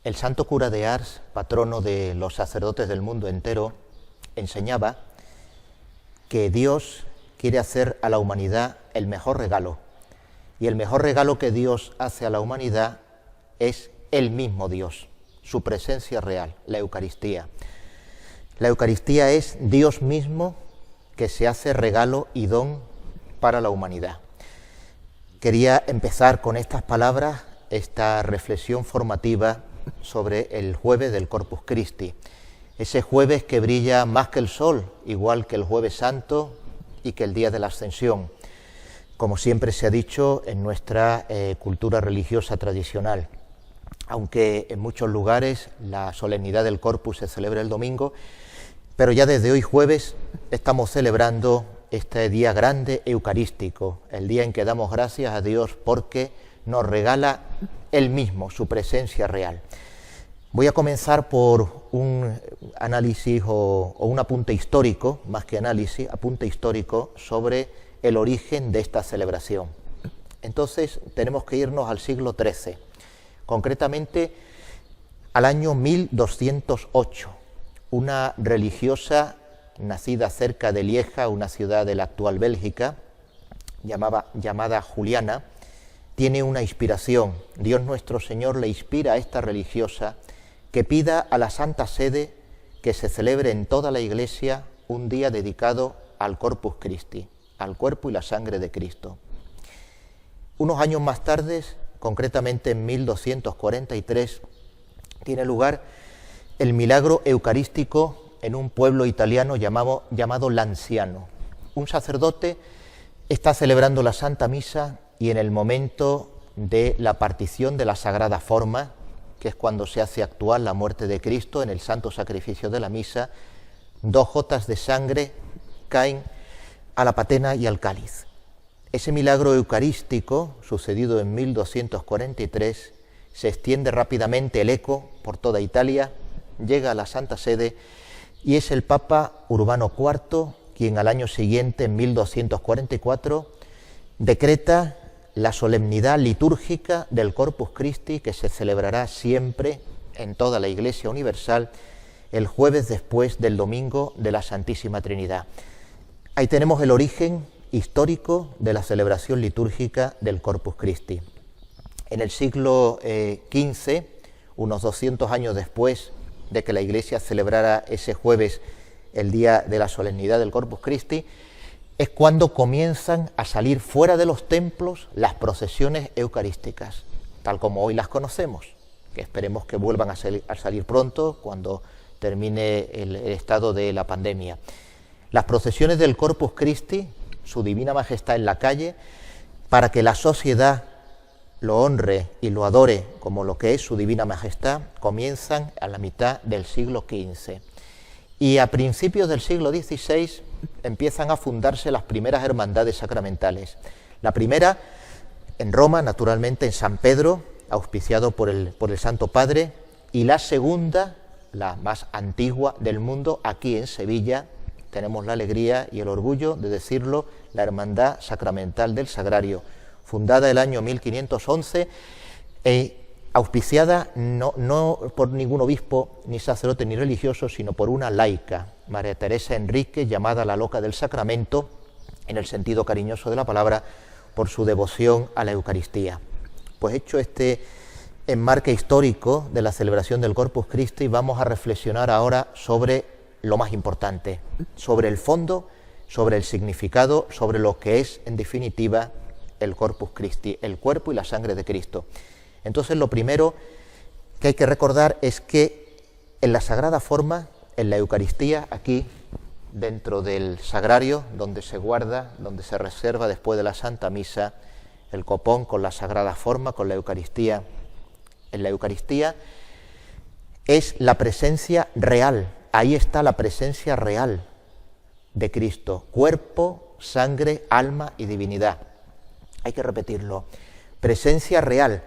El santo cura de Ars, patrono de los sacerdotes del mundo entero, enseñaba que Dios quiere hacer a la humanidad el mejor regalo. Y el mejor regalo que Dios hace a la humanidad es el mismo Dios, su presencia real, la Eucaristía. La Eucaristía es Dios mismo que se hace regalo y don para la humanidad. Quería empezar con estas palabras, esta reflexión formativa sobre el jueves del Corpus Christi. Ese jueves que brilla más que el sol, igual que el Jueves Santo y que el día de la Ascensión, como siempre se ha dicho en nuestra cultura religiosa tradicional. Aunque en muchos lugares la solemnidad del Corpus se celebra el domingo, pero ya desde hoy jueves estamos celebrando este día grande eucarístico, el día en que damos gracias a Dios porque nos regala Él mismo, su presencia real. Voy a comenzar por un análisis o un apunte histórico, más que análisis, apunte histórico sobre el origen de esta celebración. Entonces tenemos que irnos al siglo XIII, concretamente al año 1208. Una religiosa nacida cerca de Lieja, una ciudad de la actual Bélgica, llamada Juliana, tiene una inspiración. Dios nuestro Señor le inspira a esta religiosa que pida a la Santa Sede que se celebre en toda la Iglesia un día dedicado al Corpus Christi, al cuerpo y la sangre de Cristo. Unos años más tarde, concretamente en 1243, tiene lugar el milagro eucarístico en un pueblo italiano llamado Lanciano. Un sacerdote está celebrando la Santa Misa y en el momento de la partición de la Sagrada Forma, que es cuando se hace actual la muerte de Cristo en el santo sacrificio de la Misa, 2 gotas de sangre caen a la patena y al cáliz. Ese milagro eucarístico, sucedido en 1243, se extiende rápidamente el eco por toda Italia, llega a la Santa Sede y es el Papa Urbano IV quien al año siguiente, en 1244, decreta la solemnidad litúrgica del Corpus Christi que se celebrará siempre en toda la Iglesia Universal el jueves después del domingo de la Santísima Trinidad. Ahí tenemos el origen histórico de la celebración litúrgica del Corpus Christi. En el siglo XV, unos 200 años después de que la Iglesia celebrara ese jueves el día de la solemnidad del Corpus Christi, es cuando comienzan a salir fuera de los templos las procesiones eucarísticas, tal como hoy las conocemos, que esperemos que vuelvan a salir pronto cuando termine el estado de la pandemia. Las procesiones del Corpus Christi, su Divina Majestad en la calle, para que la sociedad lo honre y lo adore como lo que es su Divina Majestad, comienzan a la mitad del siglo XV. Y a principios del siglo XVI empiezan a fundarse las primeras hermandades sacramentales. La primera en Roma, naturalmente en San Pedro, auspiciado por el Santo Padre, y la segunda, la más antigua del mundo, aquí en Sevilla. Tenemos la alegría y el orgullo de decirlo, la Hermandad Sacramental del Sagrario, fundada el año 1511, auspiciada no por ningún obispo, ni sacerdote, ni religioso, sino por una laica, María Teresa Enrique, llamada la Loca del Sacramento, en el sentido cariñoso de la palabra, por su devoción a la Eucaristía. Pues hecho este enmarque histórico de la celebración del Corpus Christi, vamos a reflexionar ahora sobre lo más importante, sobre el fondo, sobre el significado, sobre lo que es, en definitiva, el Corpus Christi, el cuerpo y la sangre de Cristo. Entonces, lo primero que hay que recordar es que en la Sagrada Forma, en la Eucaristía, aquí, dentro del sagrario, donde se guarda, donde se reserva después de la Santa Misa, el copón con la Sagrada Forma, con la Eucaristía, en la Eucaristía es la presencia real, ahí está la presencia real de Cristo, cuerpo, sangre, alma y divinidad. Hay que repetirlo, presencia real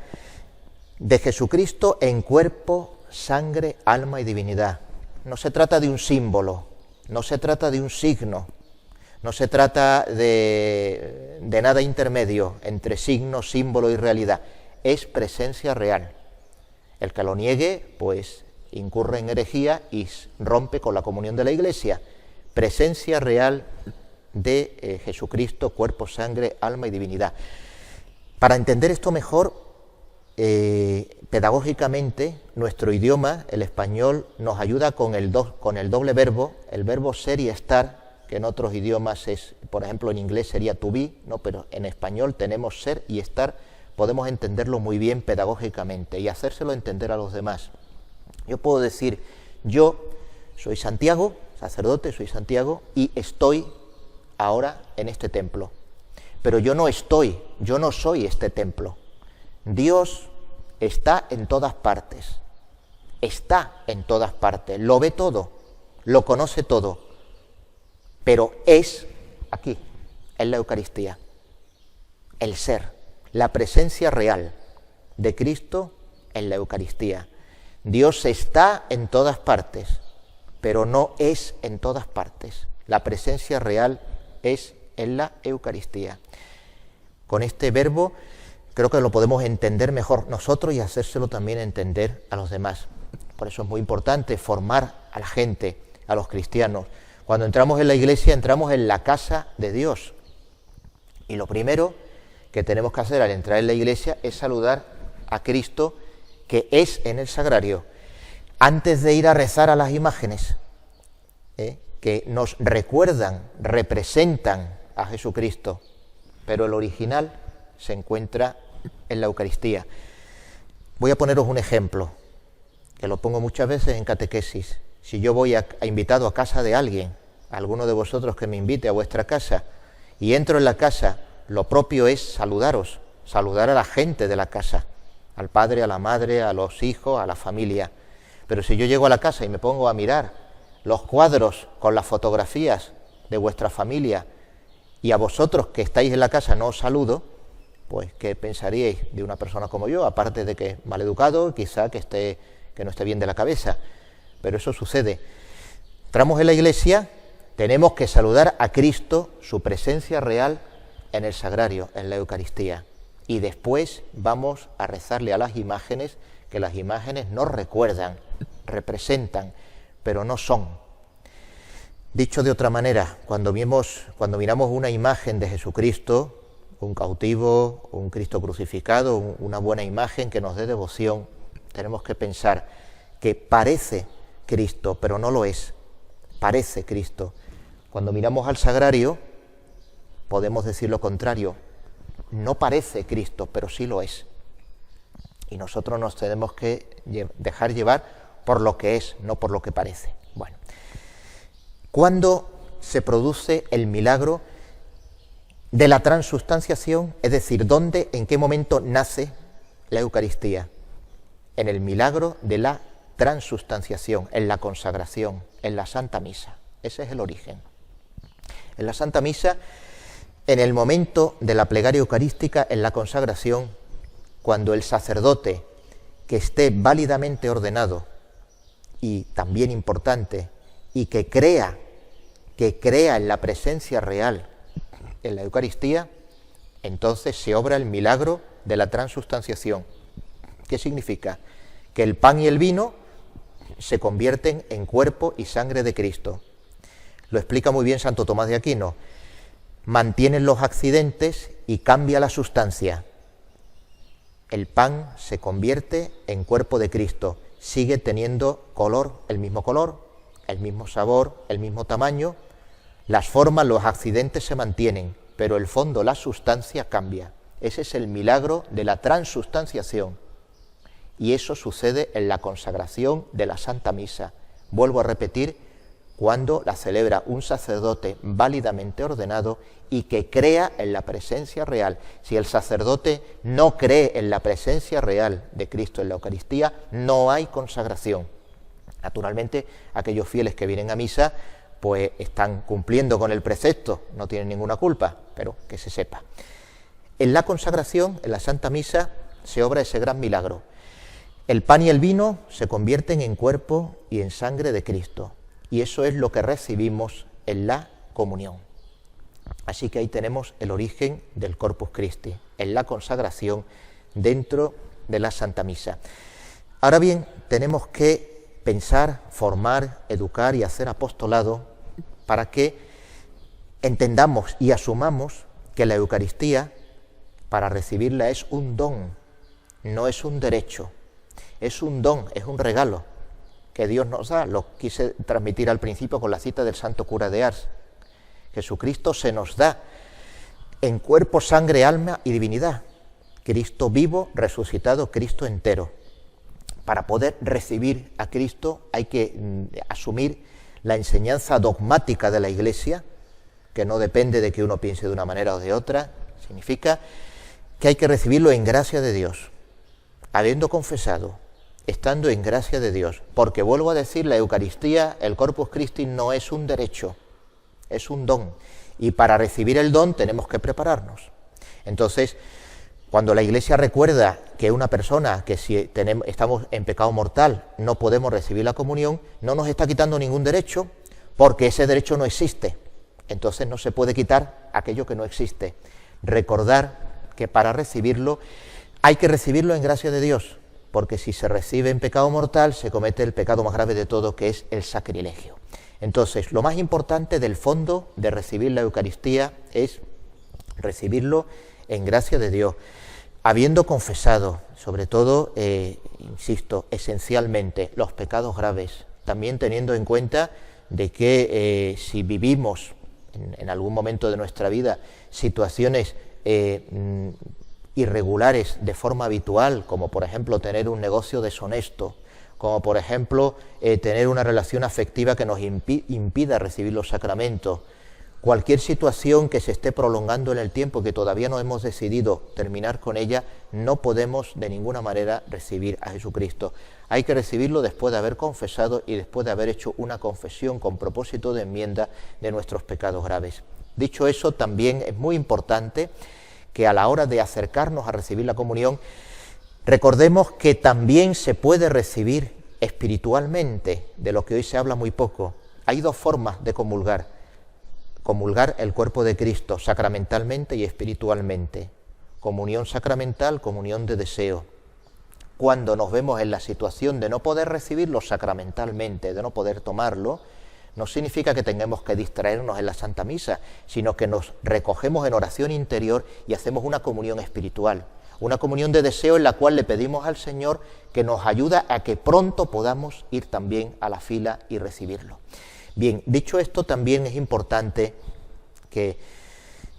de Jesucristo en cuerpo, sangre, alma y divinidad. No se trata de un símbolo, no se trata de un signo, no se trata de nada intermedio entre signo, símbolo y realidad. Es presencia real. El que lo niegue, pues incurre en herejía y rompe con la comunión de la Iglesia. Presencia real de Jesucristo, cuerpo, sangre, alma y divinidad. Para entender esto mejor, pedagógicamente, nuestro idioma, el español, nos ayuda con el doble verbo, el verbo ser y estar, que en otros idiomas es, por ejemplo, en inglés sería to be, ¿no? Pero en español tenemos ser y estar, podemos entenderlo muy bien pedagógicamente y hacérselo entender a los demás. Yo puedo decir, yo soy Santiago, sacerdote, soy Santiago, y estoy ahora en este templo. Pero yo no soy este templo. Dios está en todas partes, lo ve todo, lo conoce todo, pero es aquí, en la Eucaristía, el ser, la presencia real de Cristo en la Eucaristía. Dios está en todas partes, pero no es en todas partes. La presencia real es en la Eucaristía. Con este verbo creo que lo podemos entender mejor nosotros y hacérselo también entender a los demás. Por eso es muy importante formar a la gente, a los cristianos. Cuando entramos en la iglesia, entramos en la casa de Dios. Y lo primero que tenemos que hacer al entrar en la iglesia es saludar a Cristo, que es en el sagrario, antes de ir a rezar a las imágenes, que nos recuerdan, representan a Jesucristo, pero el original se encuentra en la Eucaristía. Voy a poneros un ejemplo, que lo pongo muchas veces en catequesis. Si yo voy invitado a casa de alguien, a alguno de vosotros que me invite a vuestra casa, y entro en la casa, lo propio es saludaros, saludar a la gente de la casa, al padre, a la madre, a los hijos, a la familia. Pero si yo llego a la casa y me pongo a mirar los cuadros con las fotografías de vuestra familia, y a vosotros que estáis en la casa no os saludo, pues ¿qué pensaríais de una persona como yo? Aparte de que maleducado, quizá que no esté bien de la cabeza, pero eso sucede. Entramos en la iglesia, tenemos que saludar a Cristo, su presencia real en el sagrario, en la Eucaristía, y después vamos a rezarle a las imágenes, que las imágenes nos recuerdan, representan, pero no son. Dicho de otra manera, cuando miramos una imagen de Jesucristo, un cautivo, un Cristo crucificado, una buena imagen que nos dé devoción, tenemos que pensar que parece Cristo, pero no lo es, parece Cristo. Cuando miramos al sagrario, podemos decir lo contrario, no parece Cristo, pero sí lo es. Y nosotros nos tenemos que dejar llevar por lo que es, no por lo que parece. Bueno, ¿cuándo se produce el milagro de la transustanciación? Es decir, ¿dónde, en qué momento nace la Eucaristía? En el milagro de la transustanciación, en la consagración, en la Santa Misa. Ese es el origen. En la Santa Misa, en el momento de la plegaria eucarística, en la consagración, cuando el sacerdote que esté válidamente ordenado, y también importante, y que crea en la presencia real en la Eucaristía, entonces se obra el milagro de la transustanciación. ¿Qué significa? Que el pan y el vino se convierten en cuerpo y sangre de Cristo. Lo explica muy bien Santo Tomás de Aquino. Mantienen los accidentes y cambia la sustancia. El pan se convierte en cuerpo de Cristo, sigue teniendo color, el mismo sabor, el mismo tamaño, las formas, los accidentes se mantienen, pero el fondo, la sustancia cambia. Ese es el milagro de la transustanciación. Y eso sucede en la consagración de la Santa Misa. Vuelvo a repetir, cuando la celebra un sacerdote válidamente ordenado y que crea en la presencia real. Si el sacerdote no cree en la presencia real de Cristo en la Eucaristía, no hay consagración. Naturalmente, aquellos fieles que vienen a misa, pues están cumpliendo con el precepto, no tienen ninguna culpa, pero que se sepa. En la consagración, en la Santa Misa, se obra ese gran milagro. El pan y el vino se convierten en cuerpo y en sangre de Cristo. Y eso es lo que recibimos en la comunión. Así que ahí tenemos el origen del Corpus Christi, en la consagración dentro de la Santa Misa. Ahora bien, tenemos que pensar, formar, educar y hacer apostolado para que entendamos y asumamos que la Eucaristía, para recibirla, es un don, no es un derecho, es un don, es un regalo que Dios nos da. Lo quise transmitir al principio con la cita del santo cura de Ars. Jesucristo se nos da en cuerpo, sangre, alma y divinidad. Cristo vivo, resucitado, Cristo entero. Para poder recibir a Cristo hay que asumir la enseñanza dogmática de la Iglesia, que no depende de que uno piense de una manera o de otra. Significa que hay que recibirlo en gracia de Dios, habiendo confesado, estando en gracia de Dios. Porque vuelvo a decir, la Eucaristía, el Corpus Christi, no es un derecho, es un don. Y para recibir el don tenemos que prepararnos. Entonces, cuando la Iglesia recuerda que una persona, que si estamos en pecado mortal, no podemos recibir la comunión, no nos está quitando ningún derecho, porque ese derecho no existe. Entonces no se puede quitar aquello que no existe. Recordar que para recibirlo hay que recibirlo en gracia de Dios, porque si se recibe en pecado mortal se comete el pecado más grave de todo, que es el sacrilegio. Entonces, lo más importante del fondo de recibir la Eucaristía es recibirlo en gracia de Dios, habiendo confesado, sobre todo, insisto, esencialmente, los pecados graves, también teniendo en cuenta de que si vivimos en algún momento de nuestra vida situaciones irregulares de forma habitual, como por ejemplo tener un negocio deshonesto, como por ejemplo tener una relación afectiva que nos impida recibir los sacramentos, cualquier situación que se esté prolongando en el tiempo, que todavía no hemos decidido terminar con ella, no podemos de ninguna manera recibir a Jesucristo. Hay que recibirlo después de haber confesado y después de haber hecho una confesión con propósito de enmienda de nuestros pecados graves. Dicho eso, también es muy importante que a la hora de acercarnos a recibir la comunión, recordemos que también se puede recibir espiritualmente, de lo que hoy se habla muy poco. Hay dos formas de comulgar. Comulgar el cuerpo de Cristo sacramentalmente y espiritualmente. Comunión sacramental, comunión de deseo. Cuando nos vemos en la situación de no poder recibirlo sacramentalmente, de no poder tomarlo, no significa que tengamos que distraernos en la Santa Misa, sino que nos recogemos en oración interior y hacemos una comunión espiritual, una comunión de deseo en la cual le pedimos al Señor que nos ayude a que pronto podamos ir también a la fila y recibirlo. Bien, dicho esto, también es importante que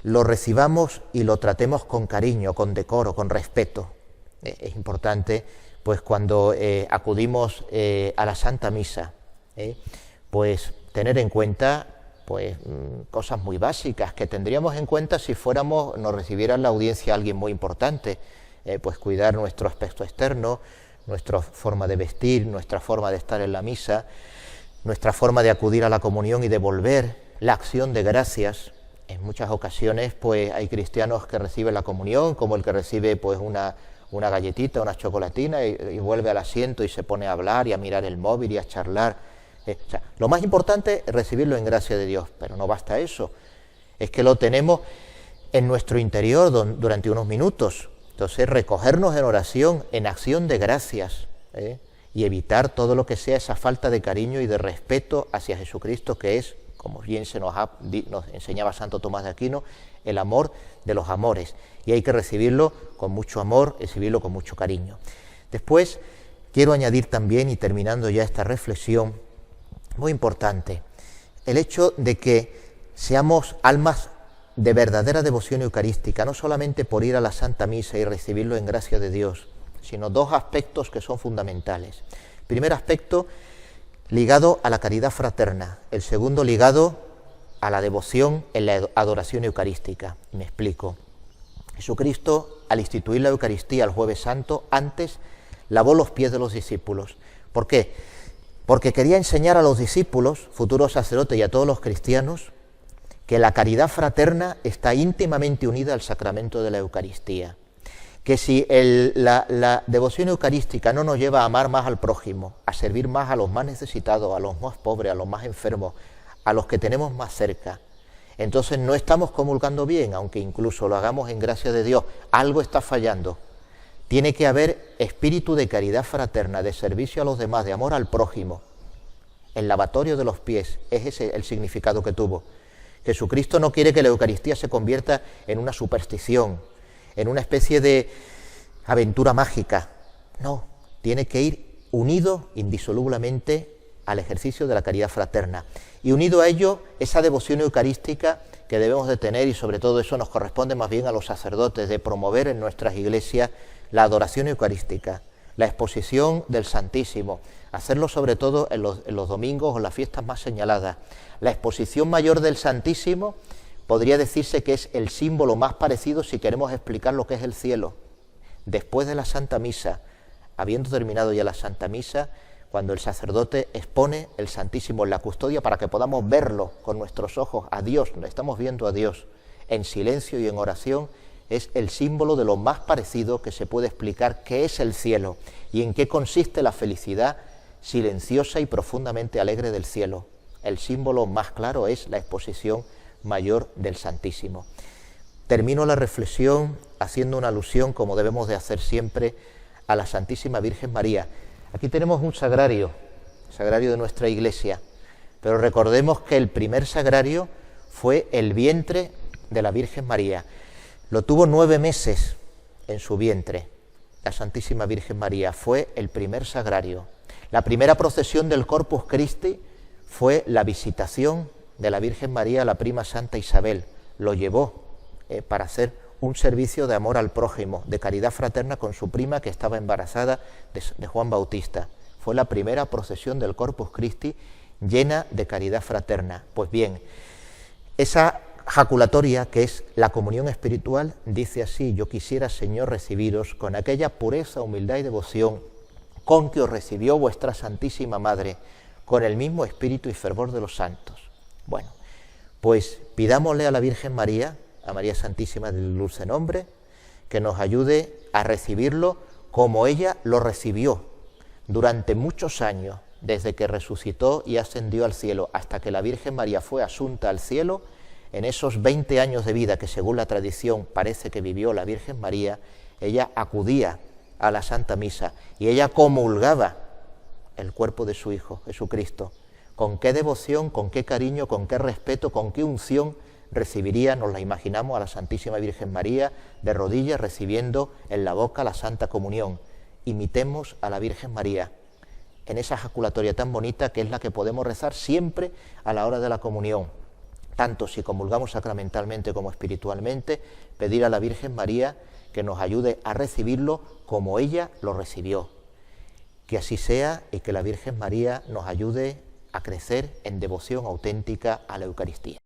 lo recibamos y lo tratemos con cariño, con decoro, con respeto. Es importante, pues cuando acudimos a la Santa Misa, pues tener en cuenta pues cosas muy básicas que tendríamos en cuenta si nos recibiera en la audiencia alguien muy importante, pues cuidar nuestro aspecto externo, nuestra forma de vestir, nuestra forma de estar en la misa, nuestra forma de acudir a la comunión y devolver la acción de gracias. En muchas ocasiones pues hay cristianos que reciben la comunión, como el que recibe pues una galletita, una chocolatina y vuelve al asiento y se pone a hablar y a mirar el móvil y a charlar. O sea, lo más importante es recibirlo en gracia de Dios, pero no basta eso, es que lo tenemos en nuestro interior durante unos minutos. Entonces, recogernos en oración, en acción de gracias, y evitar todo lo que sea esa falta de cariño y de respeto hacia Jesucristo, que es, como bien nos enseñaba Santo Tomás de Aquino, el amor de los amores. Y hay que recibirlo con mucho amor, recibirlo con mucho cariño. Después, quiero añadir también, y terminando ya esta reflexión, muy importante, el hecho de que seamos almas de verdadera devoción eucarística, no solamente por ir a la Santa Misa y recibirlo en gracia de Dios, sino dos aspectos que son fundamentales. El primer aspecto ligado a la caridad fraterna, el segundo ligado a la devoción en la adoración eucarística. Me explico. Jesucristo, al instituir la Eucaristía el Jueves Santo, antes lavó los pies de los discípulos. ¿Por qué? Porque quería enseñar a los discípulos, futuros sacerdotes y a todos los cristianos, que la caridad fraterna está íntimamente unida al sacramento de la Eucaristía. Que si la devoción eucarística no nos lleva a amar más al prójimo, a servir más a los más necesitados, a los más pobres, a los más enfermos, a los que tenemos más cerca, entonces no estamos comulgando bien, aunque incluso lo hagamos en gracia de Dios. Algo está fallando. Tiene que haber espíritu de caridad fraterna, de servicio a los demás, de amor al prójimo. El lavatorio de los pies, es ese el significado que tuvo. Jesucristo no quiere que la Eucaristía se convierta en una superstición, en una especie de aventura mágica. No, tiene que ir unido indisolublemente al ejercicio de la caridad fraterna. Y unido a ello, esa devoción eucarística que debemos de tener, y sobre todo eso nos corresponde más bien a los sacerdotes, de promover en nuestras iglesias la adoración eucarística, la exposición del Santísimo, hacerlo sobre todo en los domingos o las fiestas más señaladas. La exposición mayor del Santísimo podría decirse que es el símbolo más parecido si queremos explicar lo que es el cielo. Después de la Santa Misa, habiendo terminado ya la Santa Misa, cuando el sacerdote expone el Santísimo en la custodia para que podamos verlo con nuestros ojos, a Dios, estamos viendo a Dios, en silencio y en oración, es el símbolo de lo más parecido que se puede explicar qué es el cielo y en qué consiste la felicidad silenciosa y profundamente alegre del cielo. El símbolo más claro es la exposición mayor del Santísimo. Termino la reflexión haciendo una alusión, como debemos de hacer siempre, a la Santísima Virgen María. Aquí tenemos un sagrario de nuestra iglesia, pero recordemos que el primer sagrario fue el vientre de la Virgen María. Lo tuvo 9 meses en su vientre. La Santísima Virgen María fue el primer sagrario. La primera procesión del Corpus Christi fue la visitación de la Virgen María a la prima Santa Isabel. Lo llevó para hacer un servicio de amor al prójimo, de caridad fraterna con su prima que estaba embarazada de Juan Bautista. Fue la primera procesión del Corpus Christi llena de caridad fraterna. Pues bien, esa jaculatoria, que es la comunión espiritual, dice así: yo quisiera, Señor, recibiros con aquella pureza, humildad y devoción con que os recibió vuestra Santísima Madre, con el mismo espíritu y fervor de los santos. Bueno, pues pidámosle a la Virgen María, a María Santísima del Dulce Nombre, que nos ayude a recibirlo como ella lo recibió durante muchos años, desde que resucitó y ascendió al cielo, hasta que la Virgen María fue asunta al cielo. En esos 20 años de vida que según la tradición parece que vivió la Virgen María, ella acudía a la Santa Misa y ella comulgaba el cuerpo de su Hijo, Jesucristo. Con qué devoción, con qué cariño, con qué respeto, con qué unción recibiría, nos la imaginamos, a la Santísima Virgen María de rodillas recibiendo en la boca la Santa Comunión. Imitemos a la Virgen María en esa jaculatoria tan bonita que es la que podemos rezar siempre a la hora de la comunión. Tanto si comulgamos sacramentalmente como espiritualmente, pedir a la Virgen María que nos ayude a recibirlo como ella lo recibió. Que así sea y que la Virgen María nos ayude a crecer en devoción auténtica a la Eucaristía.